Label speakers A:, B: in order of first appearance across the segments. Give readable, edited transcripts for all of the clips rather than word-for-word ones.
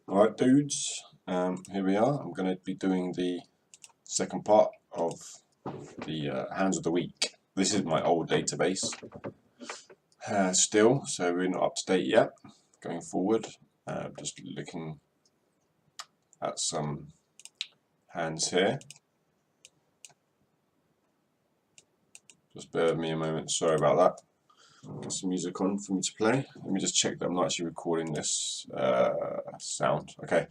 A: Alright dudes, here we are. I'm going to be doing the second part of the hands of the week. This is my old database still, so we're not up to date yet. Going forward, just looking at some hands here. Just bear with me a moment, sorry about that. Get some music on for me to play. Let me just check that I'm not actually recording this sound. Okay.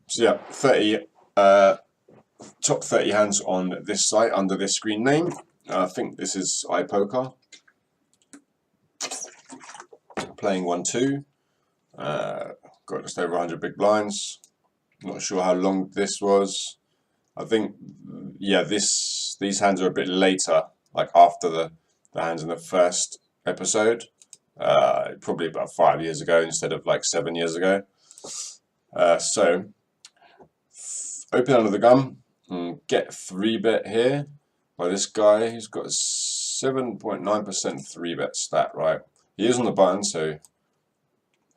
A: So yeah, 30 top 30 hands on this site under this screen name. I think this is iPoker. Playing 1-2. Got just over 100 big blinds. Not sure how long this was. I think, yeah, these hands are a bit later, like after the hands in the first episode. Probably about 5 years ago instead of like 7 years ago. So, open under the gun and get 3-bet here by this guy. He's got a 7.9% 3-bet stat, right? He is on the button, so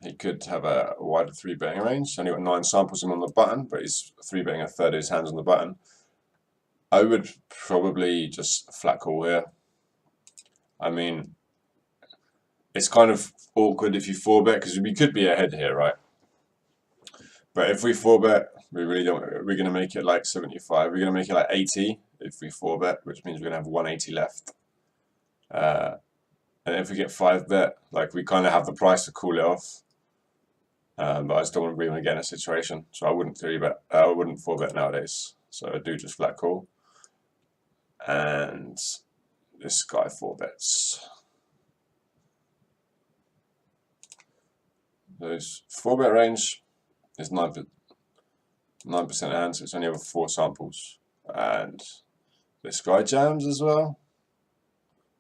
A: he could have a wider 3-betting range. Only got 9 samples him on the button, but he's 3-betting a third of his hands on the button. I would probably just flat call here. I mean, it's kind of awkward if you 4-bet because we could be ahead here, right? But if we 4-bet, we really don't. We're going to make it like 75. We're going to make it like 80 if we 4-bet, which means we're going to have 180 left. And if we get 5-bet, like we kind of have the price to cool it off. But I just don't really want to get in a situation, so I wouldn't 3-bet. I wouldn't 4-bet nowadays. So I do just flat call. And this guy 4-bets. Those 4-bet range is 9% hands, so it's only over 4 samples. And this guy jams as well.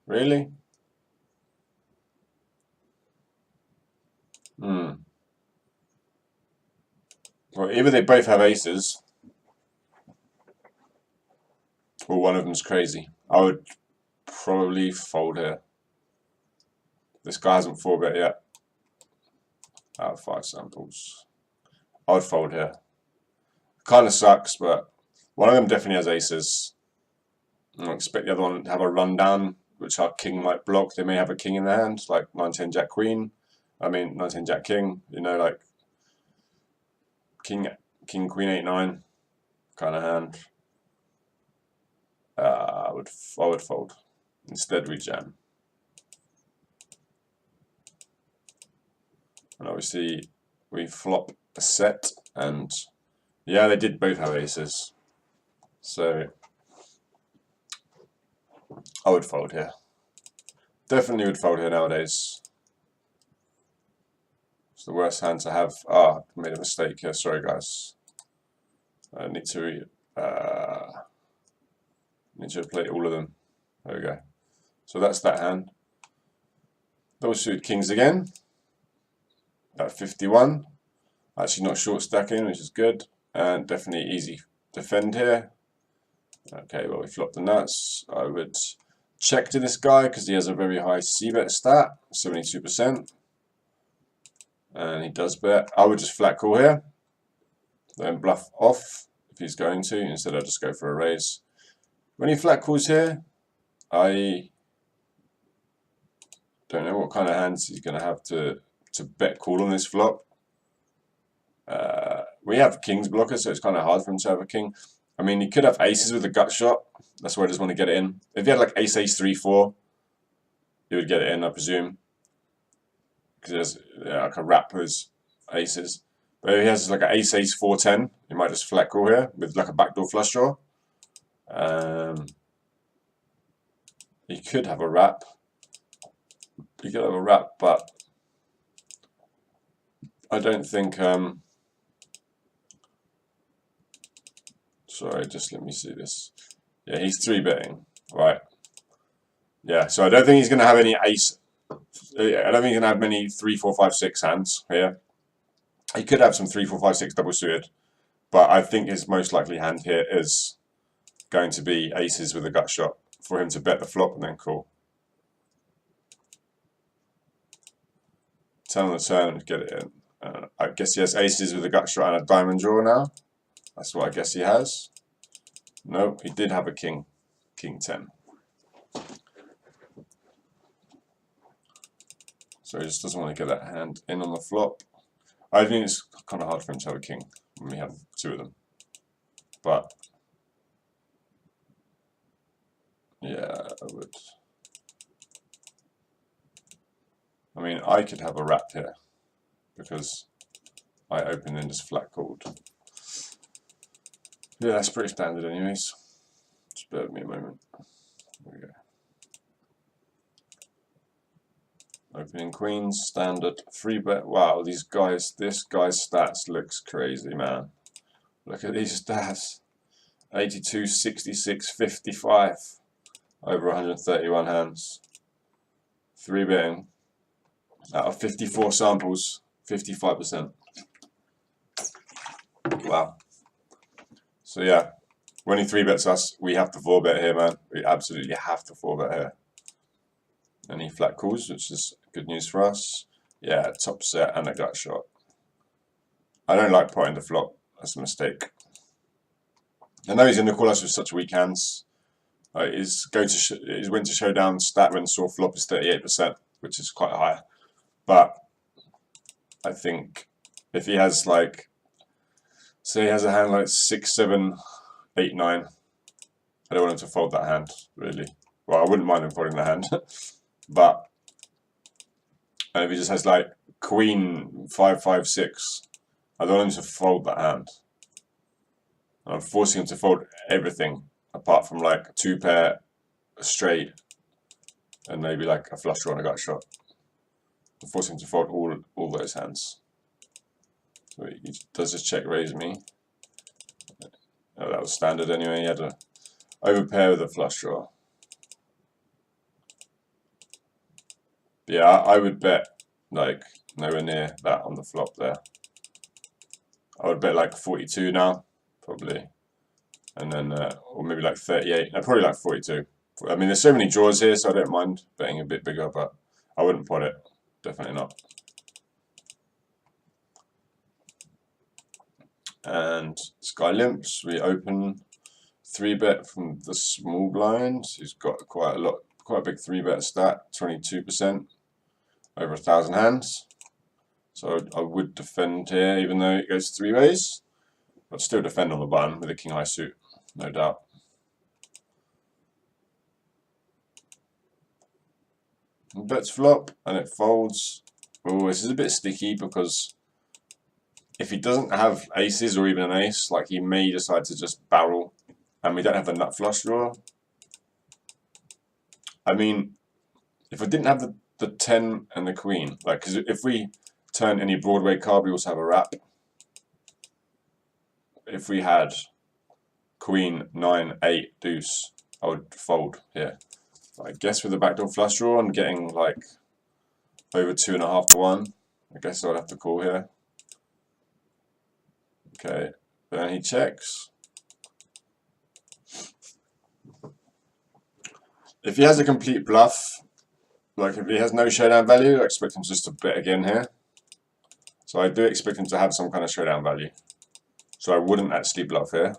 A: Really? Well, either they both have aces, or one of them's crazy. I would probably fold here. This guy hasn't 4-bet yet. Out of 5 samples. I would fold here. Kind of sucks, but one of them definitely has aces. I expect the other one to have a rundown, which our king might block. They may have a king in their hand, like 9-10 Jack Queen. I mean 9-10 Jack King. You know, like King Queen 8-9 kind of hand. I would fold. Instead we jam. And obviously we flop a set, and yeah, they did both have aces. So I would fold here. Definitely would fold here nowadays. It's the worst hand to have. I made a mistake here. Sorry guys. I need to play all of them. There we go. So that's that hand. Double suited kings again. At 51. Actually not short stacking, which is good. And definitely easy defend here. Okay, well we flopped the nuts. I would check to this guy because he has a very high c-bet stat, 72%. And he does bet. I would just flat call here. Then bluff off if he's going to, instead I'll just go for a raise. When he flat calls here, I don't know what kind of hands he's going to have to bet call on this flop. We have kings blocker, so it's kind of hard for him to have a king. I mean, he could have aces with a gut shot. That's where I just want to get it in. If he had like ace 3-4, he would get it in, I presume, because there's like a wrap with his aces. But if he has like an ace 4-10, he might just flat call here with like a backdoor flush draw. He could have a wrap. He could have a wrap, but I don't think. Sorry, just let me see this. Yeah, he's 3-betting, right? Yeah, so I don't think he's going to have any ace. I don't think he's going to have many 3, 4, 5, 6 hands here. He could have some 3, 4, 5, 6 double suited, but I think his most likely hand here is going to be aces with a gut shot for him to bet the flop and then call. 10 on the turn and get it in. I guess he has aces with a gut shot and a diamond draw now. That's what I guess he has. No, he did have a king. King 10. So he just doesn't want to get that hand in on the flop. I think it's kind of hard for him to have a king when we have two of them. But yeah, I would. I mean, I could have a wrap here because I open and just flat called. Yeah, that's pretty standard anyways. Just bear with me a moment. There we go. Opening queens, standard, 3-bet. Wow, these guys, this guy's stats looks crazy, man. Look at these stats. 82, 66, 55. Over 131 hands. 3-betting. Out of 54 samples, 55%. Wow. So yeah, when he 3-bets us, we have to 4-bet here, man. We absolutely have to 4-bet here. And he flat calls, which is good news for us. Yeah, top set and a gut shot. I don't like potting the flop. That's a mistake. I know he's going to call us with such weak hands. His win to showdown stat when saw flop is 38%, which is quite high. But I think if he has like, say he has a hand like 6, 7, 8, 9, I don't want him to fold that hand, really. Well, I wouldn't mind him folding the hand. But if he just has like queen 5, 5, 6, I don't want him to fold that hand. And I'm forcing him to fold everything apart from like a 2-pair, a straight, and maybe like a flush draw and a gut shot. I'm forcing him to fold all those hands. So he does just check raise me. Oh, that was standard anyway. He had a overpair with a flush draw. But yeah, I would bet like nowhere near that on the flop there. I would bet like 42 now, probably. And then, or maybe like 38. No, probably like 42. I mean, there's so many draws here, so I don't mind betting a bit bigger, but I wouldn't pot it. Definitely not. And this guy limps. We open 3-bet from the small blind. He's got quite a big 3-bet stat, 22%, over 1,000 hands. So I would defend here, even though it goes 3 ways. But still defend on the button with a king high suit, no doubt. And bets flop and it folds. Oh, this is a bit sticky because if he doesn't have aces or even an ace, like he may decide to just barrel, and we don't have the nut flush draw. I mean, if I didn't have the 10 and the queen, like, because if we turn any Broadway card, we also have a wrap. If we had queen, 9, 8, deuce, I would fold here. But I guess with the backdoor flush draw and getting like over 2.5 to 1, I guess I'd have to call here. Okay, then he checks. If he has a complete bluff, like if he has no showdown value, I expect him just to bet again here. So I do expect him to have some kind of showdown value. So I wouldn't actually bluff here.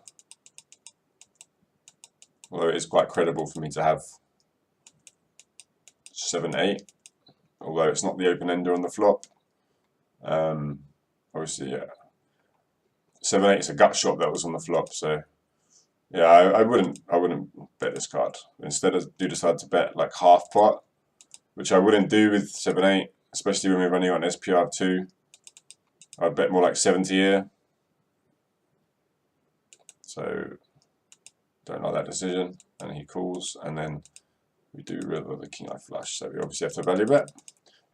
A: Although it is quite credible for me to have 7, 8. Although it's not the open ender on the flop. Obviously, yeah. 7, 8 is a gut shot that was on the flop, so yeah, I wouldn't bet this card. Instead, I do decide to bet like half pot, which I wouldn't do with 7, 8, especially when we're running on SPR2. I'd bet more like 70 here. So don't like that decision, and he calls, and then we do river the king high flush. So we obviously have to value bet,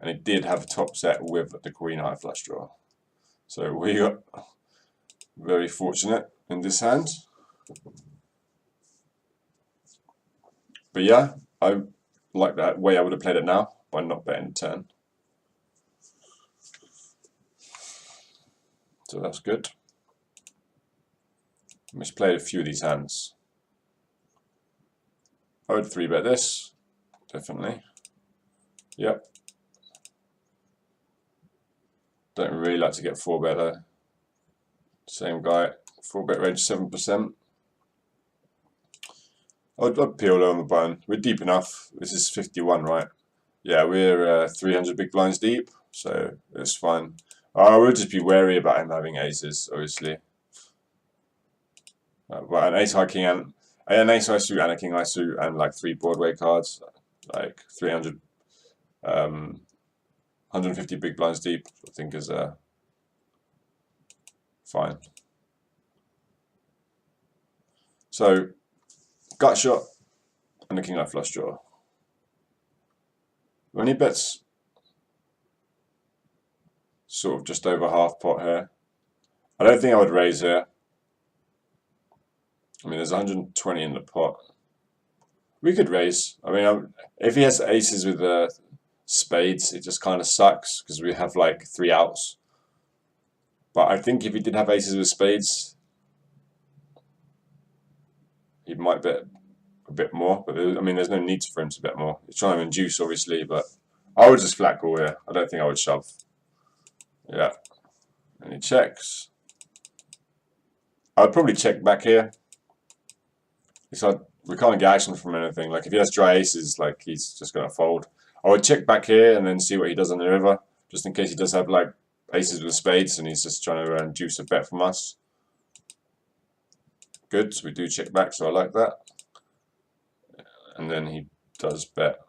A: and he did have a top set with the queen high flush draw. So we got very fortunate in this hand. But yeah, I like that way I would have played it now by not betting the turn. So that's good. Misplayed a few of these hands. I would 3-bet this, definitely. Yep. Don't really like to get 4-bet though. Same guy, 4-bet range 7%. I'd peel low on the button. We're deep enough. This is 51, right? Yeah, we're 300 big blinds deep, so it's fine. I would just be wary about him having aces, obviously. But an ace high king and an ace high suit and a king high suit and like 3 Broadway cards, like 300, 150 big blinds deep, I think is fine. So gut shot and a king high flush draw. When he bets sort of just over half pot here, I don't think I would raise here. I mean, there's 120 in the pot. We could raise. I mean, if he has aces with spades, it just kind of sucks because we have like 3 outs. But I think if he did have aces with spades, he might bet a bit more. But I mean, there's no need for him to bet more. He's trying to induce, obviously, but I would just flat call here. I don't think I would shove. Yeah. And he checks. I would probably check back here. It's like we can't get action from anything. Like if he has dry aces, like he's just gonna fold. I would check back here and then see what he does on the river, just in case he does have like aces with spades and he's just trying to induce a bet from us. Good, so we do check back, so I like that. And then he does bet.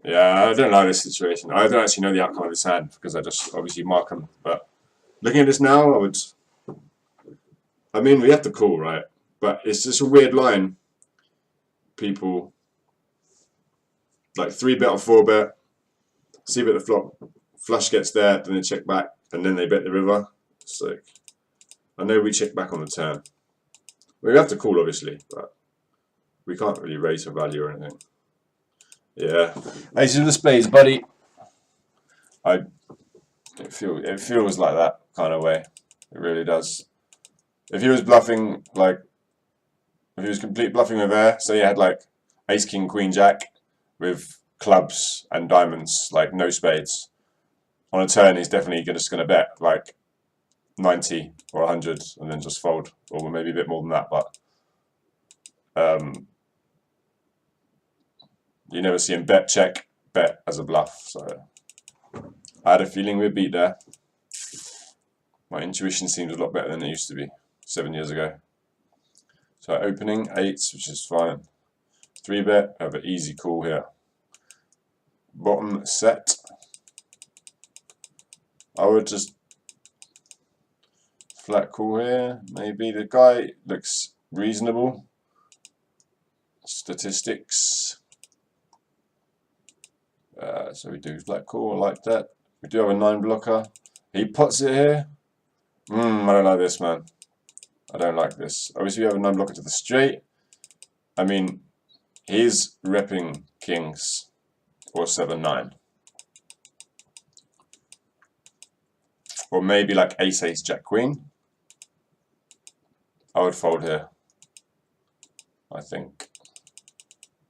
A: Yeah, I don't like this situation. I don't actually know the outcome of this hand because I just obviously mark him. But looking at this now, I mean, we have to call, right? But it's just a weird line. People like 3-bet or 4-bet, see bet the flop, flush gets there, then they check back, and then they bet the river. It's like, I know we check back on the turn. We have to call, obviously, but we can't really raise for value or anything. Yeah, aces of the spades, buddy. It feels like that kind of way. It really does. If he was bluffing, like, if he was complete bluffing with air, say he had like ace, king, queen, jack with clubs and diamonds, like no spades. On a turn, he's definitely just going to bet like 90 or 100 and then just fold, or maybe a bit more than that. But you never see him bet, check, bet as a bluff. So I had a feeling we'd beat there. My intuition seems a lot better than it used to be 7 years ago. So opening 8s, which is fine. 3-bet, have an easy call here. Bottom set. I would just flat call here. Maybe the guy looks reasonable. Statistics. So we do flat call like that. We do have a 9 blocker. He pots it here. I don't like this, man. I don't like this. Obviously, we have a 9 blocker to the straight. I mean, he's repping kings or 7-9. Or maybe like ace, ace, jack, queen. I would fold here, I think.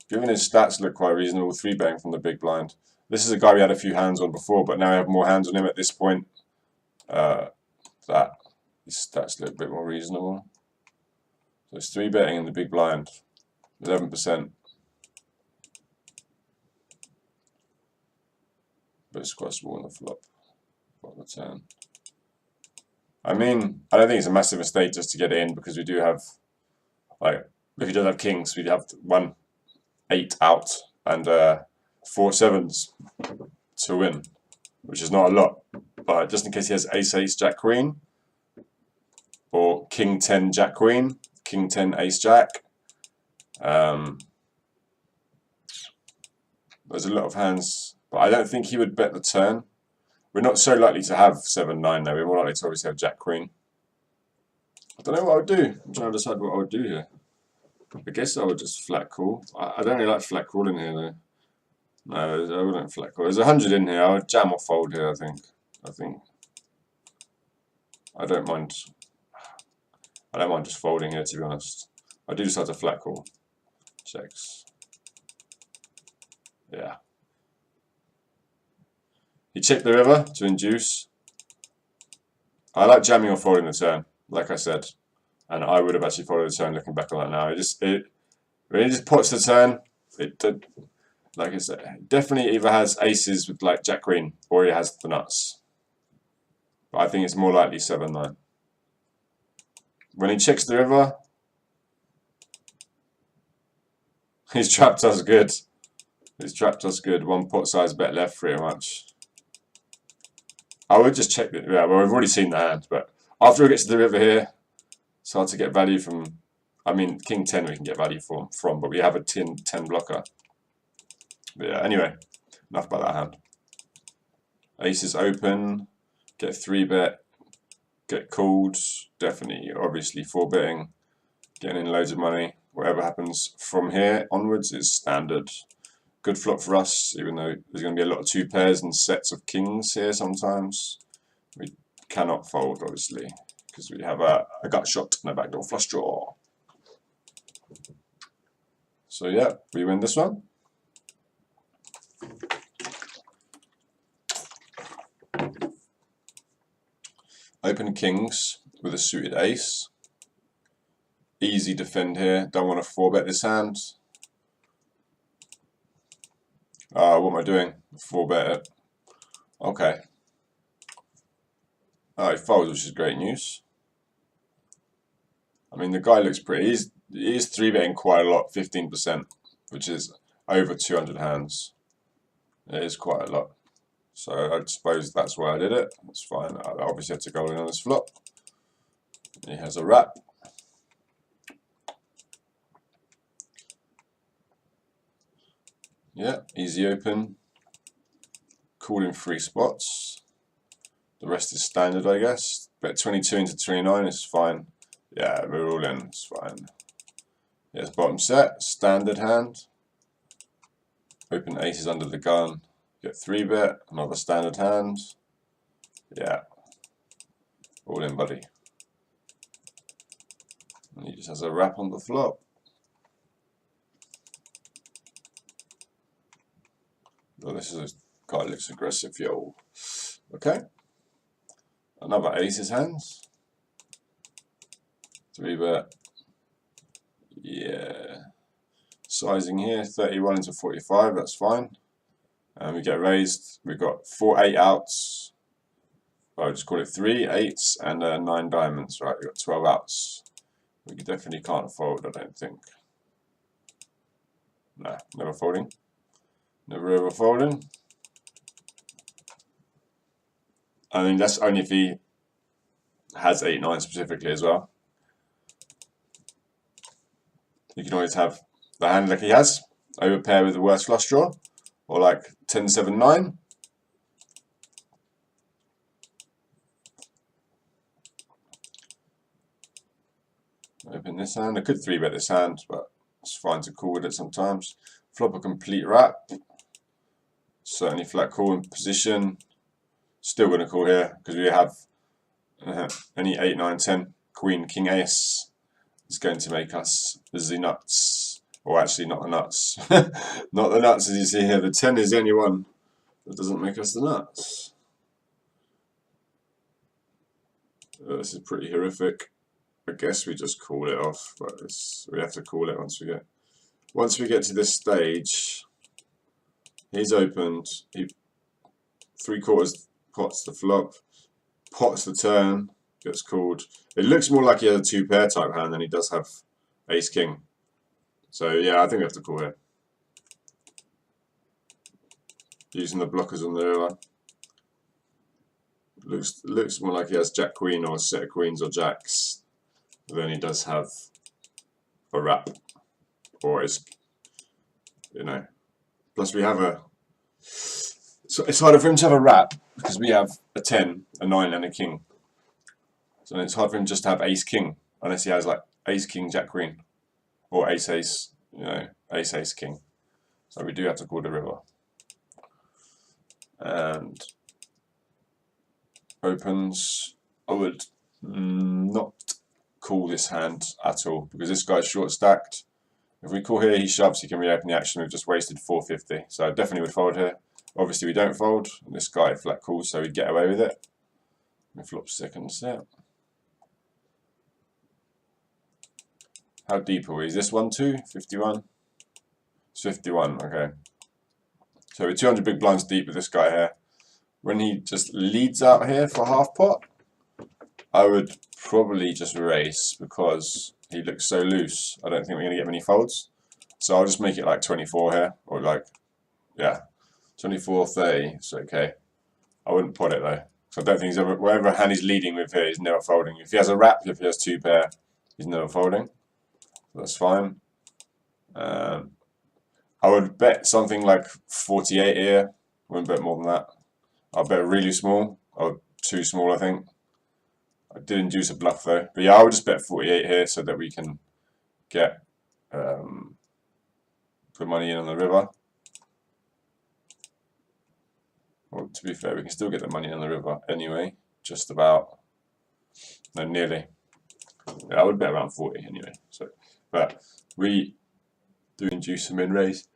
A: Given his stats look quite reasonable, 3-betting from the big blind. This is a guy we had a few hands on before, but now we have more hands on him at this point. His stats look a bit more reasonable. So it's 3-betting in the big blind, 11%. But it's quite small on the flop, on the turn. I mean, I don't think it's a massive mistake just to get it in because we do have, like, if he does have kings, we'd have 1 8 out and 4 7s to win, which is not a lot. But just in case he has ace, ace, jack, queen, or king 10, jack, queen, king 10, ace, jack. There's a lot of hands, but I don't think he would bet the turn. We're not so likely to have 7-9 though. We're more likely to obviously have jack, queen. I don't know what I would do. I'm trying to decide what I would do here. I guess I would just flat call. I don't really like flat calling here though. No, I wouldn't flat call. There's 100 in here. I would jam or fold here, I think. I don't mind just folding here, to be honest. I do decide to flat call. Checks. Yeah. He checked the river to induce. I like jamming or folding the turn, like I said, and I would have actually followed the turn. Looking back on that now, it really just pots the turn. It like I said, it definitely either has aces with like Jack Queen or it has the nuts. But I think it's more likely 7-9. When he checks the river, he's trapped us good. He's trapped us good. One pot size bet left, pretty much. I would just check it. Yeah, well, we've already seen the hand, but after we get to the river here, it's hard to get value from. I mean, King 10 we can get value from, but we have a 10 blocker. But yeah, anyway, enough about that hand. Aces open, get 3-bet, get called. Definitely, obviously, 4-betting, getting in loads of money. Whatever happens from here onwards is standard. Good flop for us, even though there's going to be a lot of 2 pairs and sets of kings here sometimes. We cannot fold, obviously, because we have a gut shot and a backdoor flush draw. So yeah, we win this one. Open kings with a suited ace. Easy defend here. Don't want to 4-bet this hand. What am I doing? 4-bet it. Okay. Oh, he folds, which is great news. I mean, the guy looks pretty. He is 3-betting quite a lot, 15%, which is over 200 hands. It is quite a lot. So I suppose that's why I did it. That's fine. I obviously had to go in on this flop. He has a wrap. Yeah, easy open. Called in 3 spots. The rest is standard, I guess. Bet 22 into 29 is fine. Yeah, we're all in. It's fine. Here's bottom set. Standard hand. Open aces under the gun. Get 3-bet. Another standard hand. Yeah. All in, buddy. And he just has a wrap on the flop. Oh, this is a guy that looks aggressive, yo. Okay. Another aces hands. 3-bet. Yeah. Sizing here, 31 into 45, that's fine. And we get raised. We've got 4 8 outs. I'll just call it 3 8s and 9 diamonds, right? We've got 12 outs. We definitely can't fold, I don't think. Nah, never folding. Never ever folding. I mean, that's only if he has 8-9 specifically as well. You can always have the hand like he has, overpair with the worst flush draw, or like 10-7-9. Open this hand. I could 3-bet this hand, but it's fine to call with it sometimes. Flop a complete wrap. Certainly flat call in position. Still going to call here because we have any 8, 9, 10. Queen, King, Ace is going to make us the nuts. Or actually, not the nuts. Not the nuts as you see here. The 10 is the only one that doesn't make us the nuts. This is pretty horrific. I guess we just call it off, but we have to call it once we get to this stage. He's opened. He 3/4 pots the flop, pots the turn, gets called. It looks more like he has a 2-pair type hand than he does have Ace King. So yeah, I think we have to call here. Using the blockers on the river. Looks more like he has Jack Queen or a set of queens or jacks. But then he does have a wrap, or it's, you know. Plus we have a. So it's harder for him to have a wrap because we have a 10, a 9, and a king. So it's hard for him just to have Ace King unless he has like Ace King Jack Queen, or Ace Ace, you know, Ace Ace King. So we do have to call the river. And opens. I would not call this hand at all because this guy's short stacked. If we call here, he shoves, he can reopen the action. We've just wasted 450. So I definitely would fold here. Obviously we don't fold. This guy flat calls, so we'd get away with it. We flop second step. How deep are we? Is this 1-2? 51? It's 51, okay. So we're 200 big blinds deep with this guy here. When he just leads out here for half pot, I would probably just raise because he looks so loose. I don't think we're going to get many folds. So I'll just make it like 24 here, or like, yeah, 24, 30, it's okay. I wouldn't pot it though. So I don't think he's ever, whatever hand he's leading with here, he's never folding. If he has a wrap, if he has two pair, he's never folding. So that's fine. I would bet something like 48 here. Wouldn't bet more than that. I'll bet really small, or too small I think. I did induce a bluff though. But yeah, I would just bet 48 here so that we can get put money in on the river. Well, to be fair, we can still get the money on the river anyway. Just about, no, nearly. Yeah, I would bet around 40 anyway. So, but we do induce a min raise.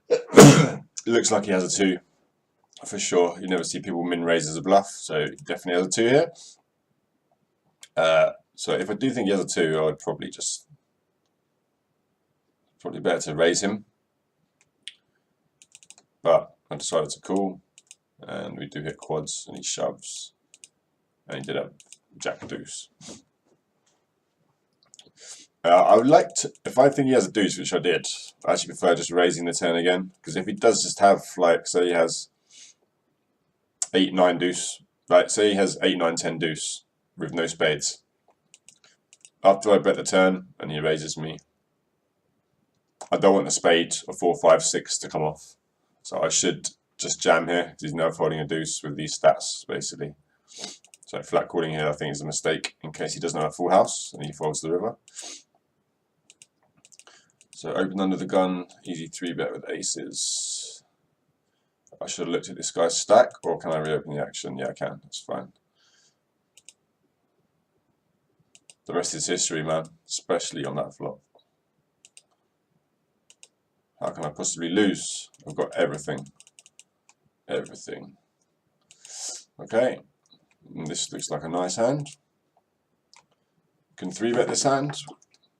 A: It looks like he has a 2 for sure. You never see people min raise as a bluff, so he definitely has a 2 here. So if I do think he has a 2, I would probably better to raise him. But I decided to call, and we do hit quads, and he shoves, and he did have jack deuce. I would like to, if I think he has a deuce, which I did, I actually prefer just raising the turn again, because if he does just have, like, say he has 8, 9 deuce, like, say he has 8, 9, 10 deuce with no spades. After I bet the turn and he raises me, I don't want the spade or 4, 5, 6 to come off. So I should just jam here, because he's never folding a deuce with these stats, basically. So flat calling here I think is a mistake, in case he doesn't have a full house and he folds the river. So open under the gun, easy 3-bet with aces. I should have looked at this guy's stack, or can I reopen the action? Yeah, I can, that's fine. The rest is history, man, especially on that flop. How can I possibly lose? I've got everything. Everything. Okay, and this looks like a nice hand. Can 3-bet this hand.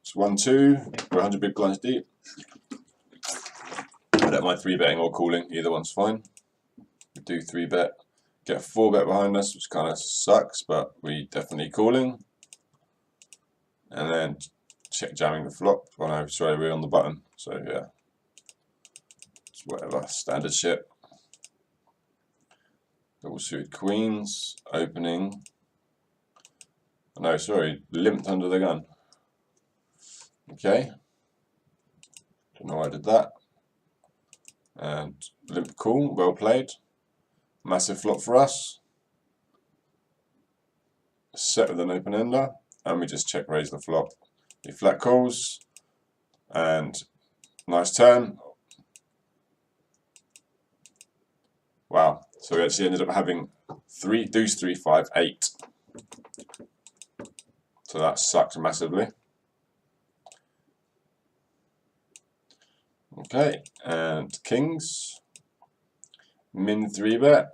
A: It's 1-2, we're 100 big blinds deep. I don't mind 3-betting or calling, either one's fine. We do 3-bet, get a 4-bet behind us, which kind of sucks, but we definitely calling. And then check jamming the flop. Oh no, sorry, we're on the button, so yeah. It's whatever, standard shit. Double suited queens, opening. Oh, no, sorry, limped under the gun. Okay. Don't know why I did that. And limp call, well played. Massive flop for us. Set with an open ender, and we just check raise the flop. He flat calls, and nice turn. Wow, so we actually ended up having 3 deuce 3 5 8. So that sucked massively. Okay, and kings, min 3-bet.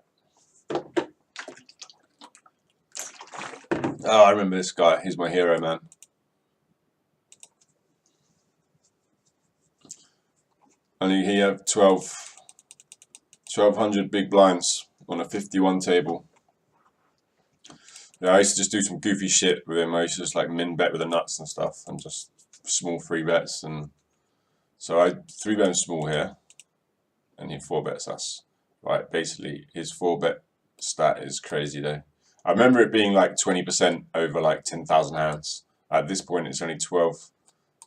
A: Oh, I remember this guy. He's my hero, man. Only he had 1200 big blinds on a 51 table. Yeah, I used to just do some goofy shit with him. I used to just like min bet with the nuts and stuff, and just small 3-bets. And so I 3-bet him small here, and he 4-bets us. Right, basically his 4-bet stat is crazy though. I remember it being like 20% over like 10,000 hands. At this point, it's only 12.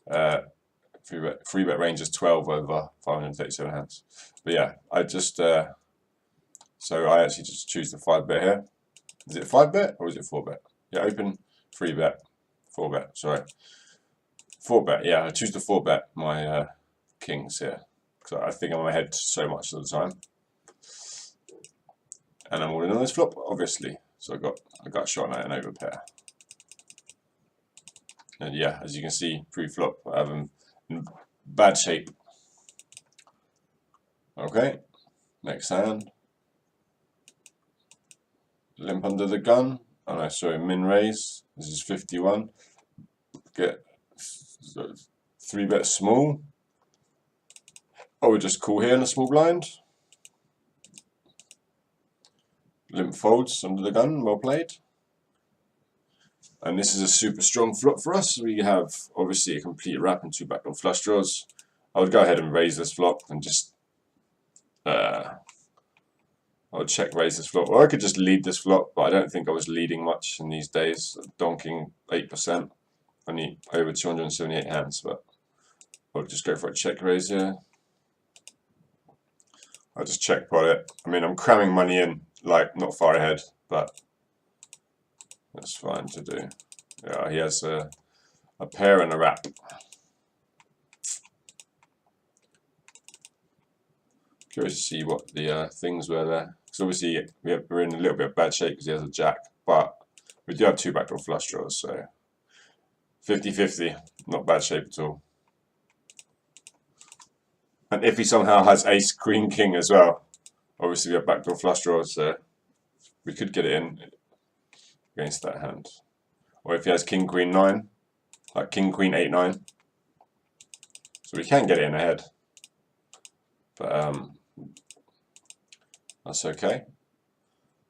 A: 3-bet range is 12 over 537 hands. But yeah, I just so I actually just choose the 5-bet here. Is it 5-bet or is it 4-bet? Yeah, open 3-bet, 4-bet. Sorry, 4-bet. Yeah, I choose the 4-bet my kings here because I think I'm ahead so much of the time, and I'm all in on this flop, obviously. So I got a shot at an overpair. And yeah, as you can see, pre-flop, I have him in bad shape. Okay, next hand. limp under the gun. Oh no, sorry, min raise. This is 51. Get 3-bet small. Oh, we just call here in a small blind. Limp folds under the gun, well played. And this is a super strong flop for us. We have obviously a complete wrap and 2 backdoor flush draws. I would go ahead and raise this flop and just I would check raise this flop. Or I could just lead this flop, but I don't think I was leading much in these days. Donking 8%. Only over 278 hands, but I'll just go for a check raise here. I'll just check pot it. I mean, I'm cramming money in, like, not far ahead, but that's fine to do. Yeah, he has a pair and a wrap. Curious to see what the things were there. Because obviously we're in a little bit of bad shape because he has a jack, but we do have 2 backdoor flush draws, so 50-50, not bad shape at all. And if he somehow has ace, queen, king as well, obviously we have backdoor flush draws, so we could get it in against that hand. Or if he has king, queen, 9, like king, queen, 8, 9. So we can get it in ahead. But that's okay.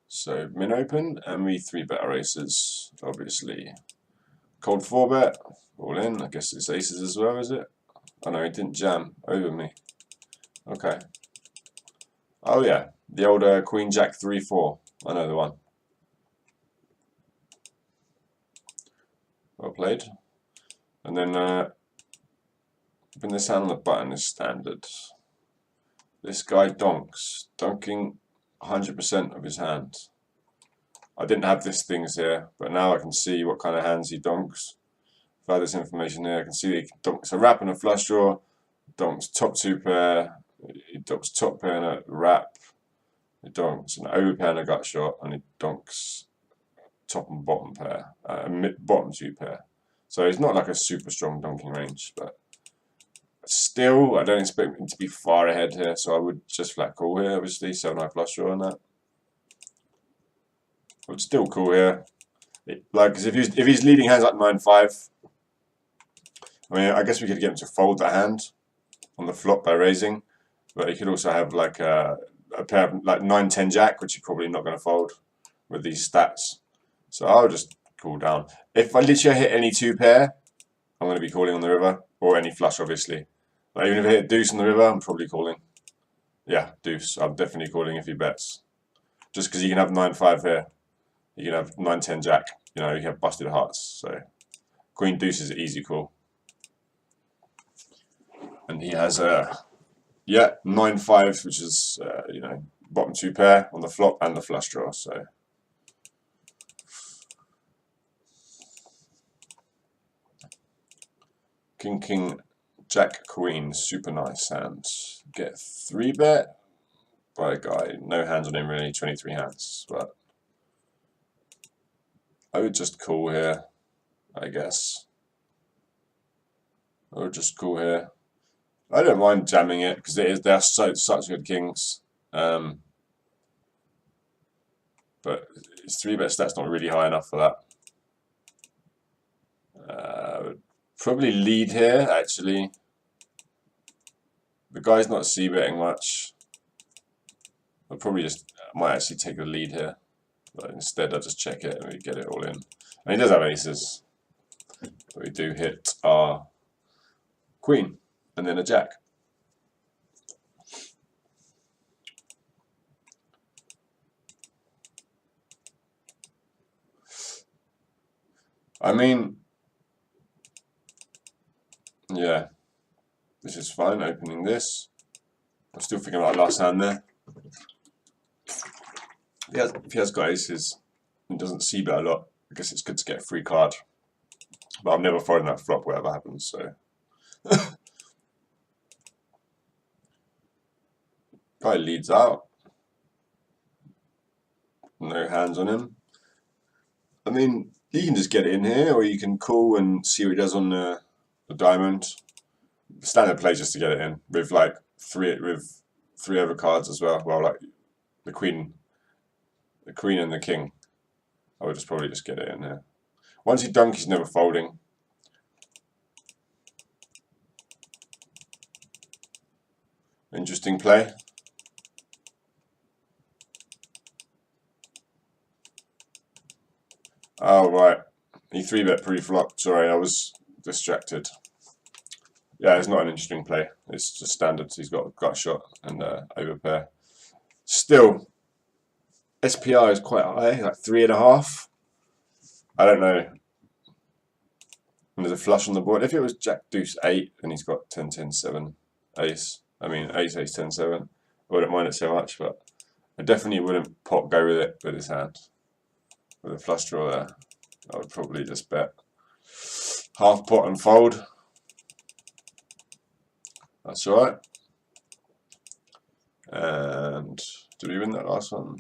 A: So min open, and we 3-bet our aces, obviously. Cold 4-bet, all in. I guess it's aces as well, is it? Oh no, he didn't jam over me. Okay. Oh yeah, the old queen jack 3-4. I know the one. Well played. And then putting this hand on the button is standard. This guy donks, donking 100% of his hand. I didn't have these things here, but now I can see what kind of hands he donks. If I had this information here, I can see that he donks a wrap and a flush draw, donks top 2 pair, he donks top pair and a wrap, he donks an overpair and a gut shot, and he donks top and bottom pair, bottom 2 pair. So he's not like a super strong donking range, but still, I don't expect him to be far ahead here, so I would just flat call here, obviously, 7-high flush draw on that. I would still call here. Because if he's leading hands like 9-5, I mean, I guess we could get him to fold that hand on the flop by raising, but he could also have like a pair of like 9-10 jack, which you're probably not going to fold with these stats. So I'll just call down. If I literally hit any 2 pair, I'm going to be calling on the river, or any flush, obviously. Like even if I hit deuce on the river, I'm probably calling. Yeah, deuce. I'm definitely calling if he bets. Just because you can have 9-5 here. You can have 9-10 jack. You know, you have busted hearts. So queen deuce is an easy call. And he has a 9-5, which is you know, bottom 2 pair on the flop and the flush draw. So king, king, jack, queen, super nice hands. Get 3-bet by a guy. No hands on him really, 23 hands. But I would just call here, I guess. I would just call here. I don't mind jamming it because they're such good kings. But his 3-bet stat's not really high enough for that. Probably lead here, actually. The guy's not c-betting much. I might actually take the lead here. But instead I'll just check it and we get it all in. And he does have aces. But we do hit our queen and then a jack. I mean, yeah, this is fine, opening this. I'm still thinking about last hand there. If he has got aces and doesn't c-bet a lot, I guess it's good to get a free card. But I'm never folding that flop whatever happens, so. Guy leads out. No hands on him. I mean, you can just get it in here, or you can call and see what he does on the diamond. The standard play just to get it in with like three other cards as well. Well, like the queen the queen and the king. I would just probably just get it in there. Once you dunk, he's never folding. Interesting play. Oh, right. He 3-bet pre-flop. Sorry, I was distracted. Yeah, it's not an interesting play. It's just standard. He's got a gut shot and overpair. Still, SPR is quite high, like 3.5. I don't know. And there's a flush on the board. If it was Jack Deuce 8 and he's got 10 10 7 ace, I mean ace ace 10 7, I wouldn't mind it so much, but I definitely wouldn't go with it with his hand. With a flush draw there, I would probably just bet half pot and fold. That's alright. And did we win that last one?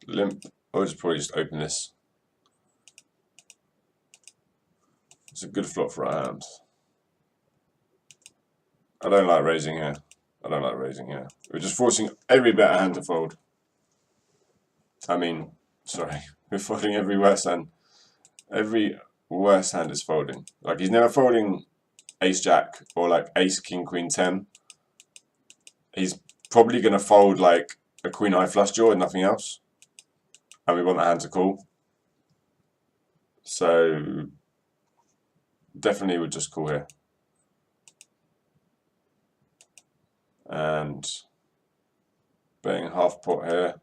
A: Limp. I'll just probably just open this. It's a good flop for our hand. I don't like raising here. I don't like raising here. We're just forcing every better hand to fold. I mean, sorry, we're folding every worse hand. Every worse hand is folding. Like, he's never folding ace jack or like ace king queen 10. He's probably going to fold like a queen high flush draw and nothing else. And we want the hand to call. So definitely would just call here. And betting half pot here.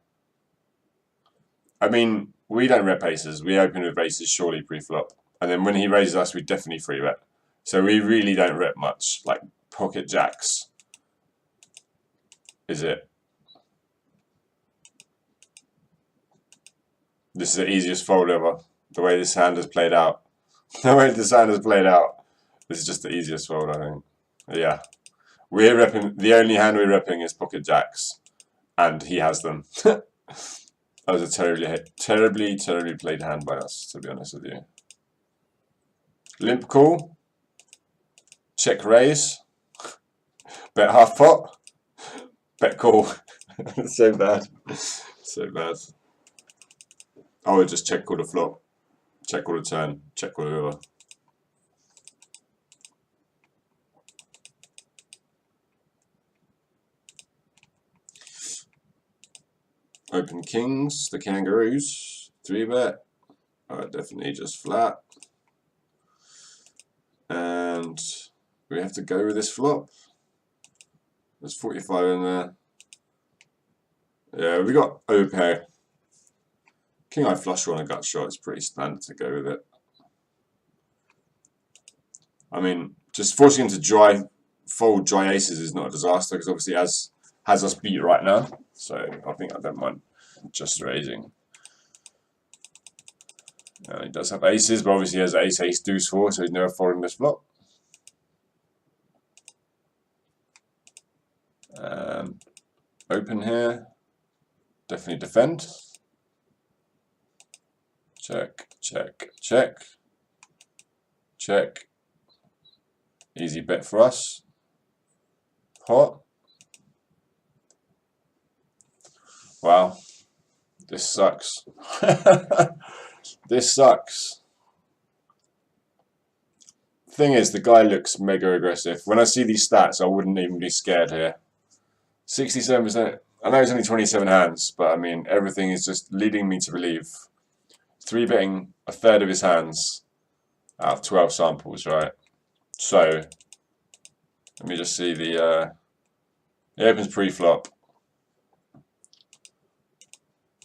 A: I mean, we don't rep aces. We open with aces surely pre-flop. And then when he raises us, we definitely free bet. So we really don't rep much. Like pocket jacks is it. This is the easiest fold ever. The way this hand has played out. The way this hand has played out. This is just the easiest fold, I think. Yeah. We're repping, the only hand we're repping is pocket jacks. And he has them. That was a terribly played hand by us, to be honest with you. Limp call. Check raise. Bet half pot. Bet call. So bad. So bad. I would just check call the flop. Check call the turn. Check call the river. Open kings, the kangaroos, 3-bet. Definitely just flat. And we have to go with this flop. There's 45 in there. Yeah, we got overpair. King high flush draw on a gut shot is pretty standard to go with it. I mean, just forcing him to fold dry aces is not a disaster because obviously has us beat right now. So I think I don't mind just raising. He does have aces, but obviously he has ace, ace, deuce, 4, so he's never folding this flop. Open here. Definitely defend. Check, check, check. Check. Easy bet for us. Pot. Wow. This sucks. This sucks. Thing is, the guy looks mega aggressive. When I see these stats, I wouldn't even be scared here. 67%. I know it's only 27 hands, but I mean, everything is just leading me to believe. 3-betting a third of his hands out of 12 samples, right? So, let me just see the... he opens pre-flop.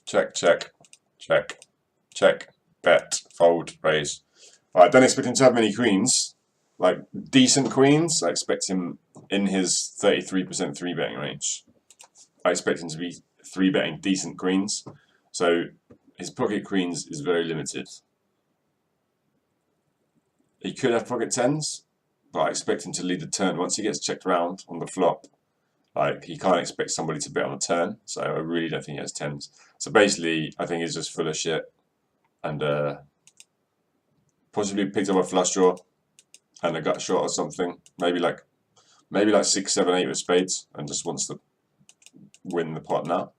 A: Check, check, check, check, bet, fold, raise. I don't expect him to have many queens, like decent queens. I expect him in his 33% 3-betting range. I expect him to be 3-betting decent queens. So his pocket queens is very limited. He could have pocket 10s, but I expect him to lead the turn. Once he gets checked round on the flop, like, he can't expect somebody to bet on the turn, so I really don't think he has 10s. So basically, I think he's just full of shit, and possibly picked up a flush draw and a gut shot or something. Maybe like 6, 7, 8 with spades, and just wants to win the pot now.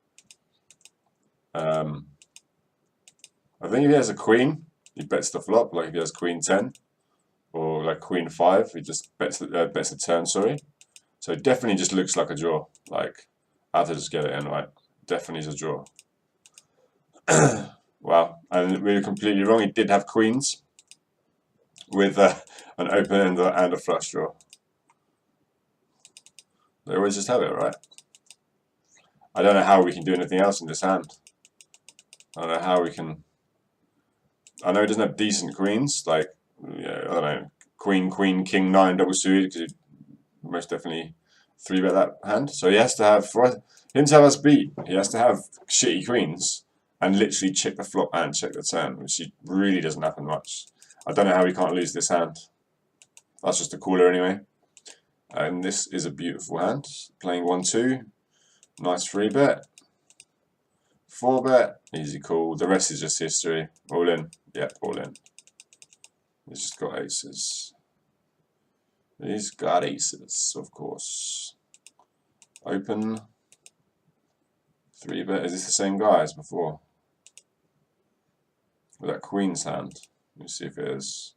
A: I think if he has a queen, he bets the flop. Like if he has queen 10 or like queen 5, he just bets the turn. Sorry. So it definitely just looks like a draw. Like I have to just get it in right. Definitely is a draw. Wow, and we were completely wrong. He did have queens with an open end and a flush draw. They always just have it, right? I don't know how we can do anything else in this hand. I don't know how we can. I know he doesn't have decent queens, like, yeah, I don't know, queen, queen, king, 9 double suited, because he most definitely 3-bet that hand. So he has to have, for him to have us beat, he has to have shitty queens and literally check the flop and check the turn, which really doesn't happen much. I don't know how we can't lose this hand. That's just a cooler anyway. And this is a beautiful hand. Playing 1-2. Nice 3-bet. 4-bet. Easy call. The rest is just history. All in. Yep, all in. He's just got aces. He's got aces, of course. Open. 3-bet. Is this the same guy as before? With that queen's hand. Let me see if it is.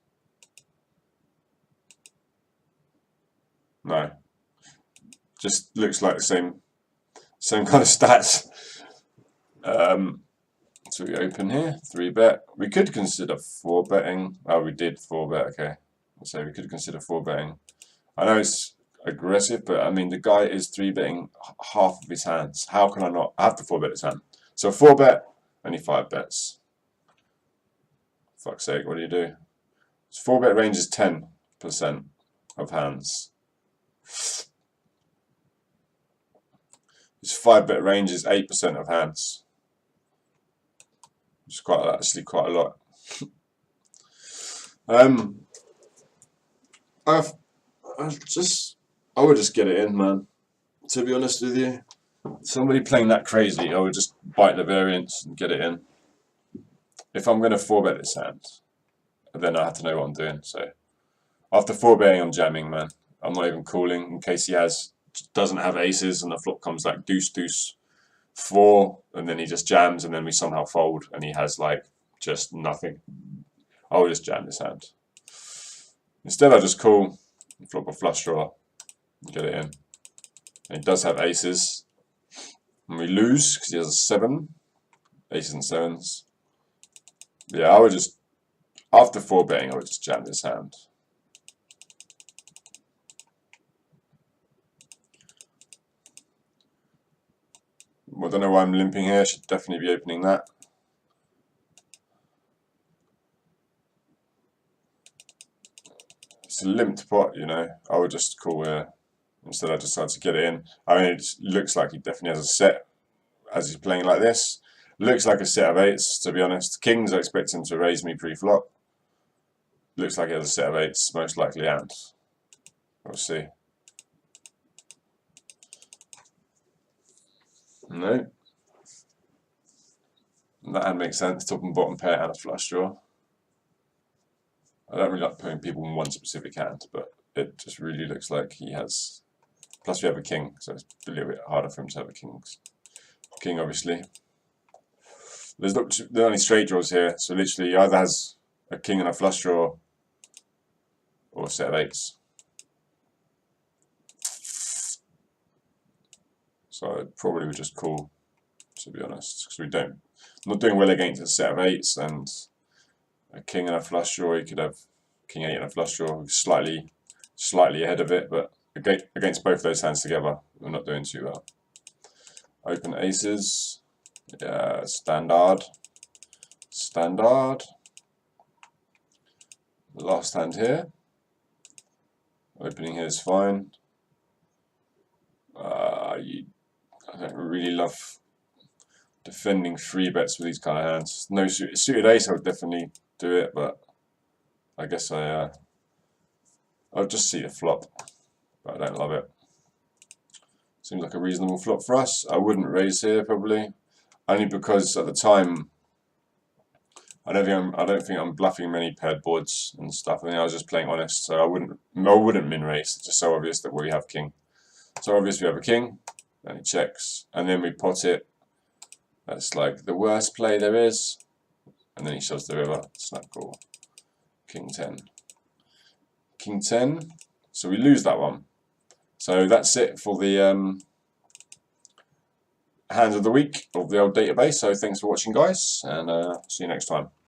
A: No. Just looks like the same kind of stats. So we open here, 3-bet. We could consider 4-betting. Oh, we did 4-bet, okay. So we could consider 4-betting. I know it's aggressive, but I mean, the guy is 3-betting half of his hands. How can I not? I have to 4-bet his hand. So 4-bet, only 5 bets. Fuck's sake, what do you do? His 4-bet range is 10% of hands. His 5-bet range is 8% of hands. It's actually quite a lot. I would just get it in, man. To be honest with you, somebody playing that crazy, I would just bite the variance and get it in. If I'm going to 4-bet this hand, then I have to know what I'm doing. So after 4-betting, I'm jamming, man. I'm not even calling in case he doesn't have aces and the flop comes like deuce, deuce, 4, and then he just jams, and then we somehow fold, and he has like just nothing. I'll just jam this hand. Instead, I just call, flop a flush draw, get it in. And he does have aces, and we lose because he has a 7, aces and 7s. Yeah, I would just, after 4-betting, I would just jam this hand. I don't know why I'm limping here. I should definitely be opening that. It's a limped pot, you know. I would just call here. Instead, I decide to get it in. I mean, it looks like he definitely has a set as he's playing like this. Looks like a set of 8s, to be honest. Kings, I expect him to raise me pre-flop. Looks like he has a set of 8s, most likely, and we'll see. No. That hand makes sense. Top and bottom pair and a flush draw. I don't really like putting people in one specific hand, but it just really looks like he has. Plus we have a king, so it's a little bit harder for him to have a king, obviously. There's not there are only straight draws here, so literally he either has a king and a flush draw or a set of 8s. So I probably would just call, to be honest, because I'm not doing well against a set of 8s and a king and a flush draw. You could have king 8 and a flush draw, slightly ahead of it, but against both those hands together, we're not doing too well. Open aces, yeah, standard. The last hand here. Opening here is fine. I don't really love defending 3-bets with these kind of hands. No suited ace, I would definitely do it, but I guess I'll just see a flop, but I don't love it. Seems like a reasonable flop for us. I wouldn't raise here probably, only because at the time I don't think I'm bluffing many paired boards and stuff. I think I was just playing honest, so I wouldn't min raise. It's just so obvious that we have king. So obvious we have a king, and he checks, and then we pot it, That's like the worst play there is. And then he shoves the river, snap call. King 10. King 10. So we lose that one. So that's it for the hands of the week of the old database. So thanks for watching, guys, and see you next time.